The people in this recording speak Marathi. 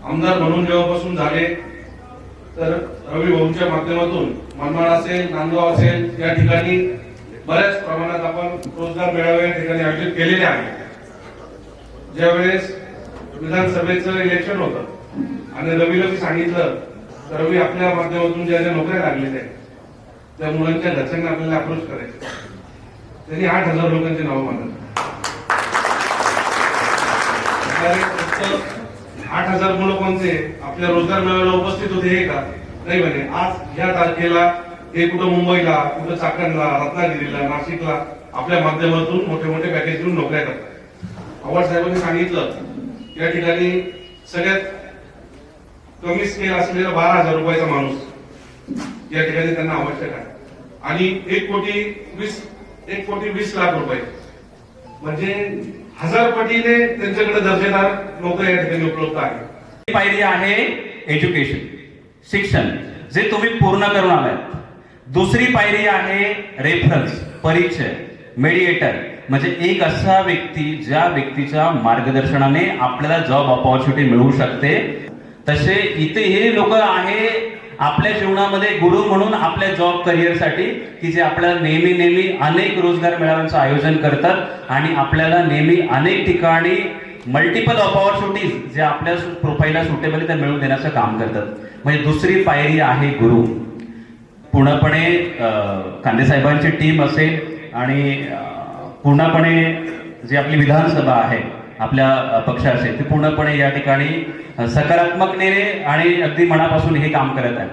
आमदार म्हणून जेव्हापासून झाले तर रवी भाऊंच्या माध्यमातून मनमाड असेल, नांदगाव असेल या ठिकाणी बऱ्याच प्रमाणात आपण रोजगार मेळावे या ठिकाणी आयोजित केलेले आहे. ज्यावेळेस विधानसभेचं इलेक्शन होतं आणि रवीला मी सांगितलं तर रवी आपल्या माध्यमातून ज्या ज्या नोकऱ्या लागलेल्या आहेत त्या मुलांच्या घरच्यांना आपल्याला अप्रोच करायचं. त्यांनी 8,000 लोकांची नावं मानली. 8,000 मुलं कोणते आपल्या रोजगार मेळाव्याला उपस्थित होते हे का? नाही म्हणे. आज या तारखेला हे कुठं मुंबईला, कुठं चाकणला, रत्नागिरीला, नाशिकला आपल्या माध्यमातून मोठे मोठे पॅकेज घेऊन नोकऱ्या करतात. पवार साहेबांनी सांगितलं या ठिकाणी सगळ्यात कमी स्केल असलेला 12,000 रुपयाचा माणूस या ठिकाणी त्यांना आवश्यक आहे आणि 1,20,20,00,000 रुपये म्हणजे 1000 पटीने त्यांच्याकडे दर्जेदार नोकऱ्या या ठिकाणी उपलब्ध आहे. पायरी आहे एज्युकेशन, शिक्षण, जे तुम्ही पूर्ण करून आलात. दुसरी पायरी आहे रेफरन्स, परिचय, मेडिएटर, म्हणजे एक असा व्यक्ती ज्या व्यक्तीच्या मार्गदर्शनाने आपल्याला जॉब ऑपॉर्च्युनिटी मिळू शकते. तसे इथे हे लोक आहे आपल्या जीवनामध्ये गुरु म्हणून आपल्या जॉब करिअरसाठी की जे आपल्याला नेहमी अनेक रोजगार मेळाव्यांचं आयोजन करतात आणि आपल्याला नेहमी अनेक ठिकाणी मल्टिपल ऑपॉर्च्युनिटीज जे आपल्या प्रोफाईलला सुटेबल ते मिळवून देण्याचं काम करतात. म्हणजे दुसरी पायरी आहे गुरु. पूर्णपणे कांदे साहेबांची टीम असेल आणि पूर्णपणे जी आपली विधानसभा आहे आपल्या पक्ष असेल ते पूर्णपणे या ठिकाणी सकारात्मकतेने आणि अगदी मनापासून हे काम करत आहे.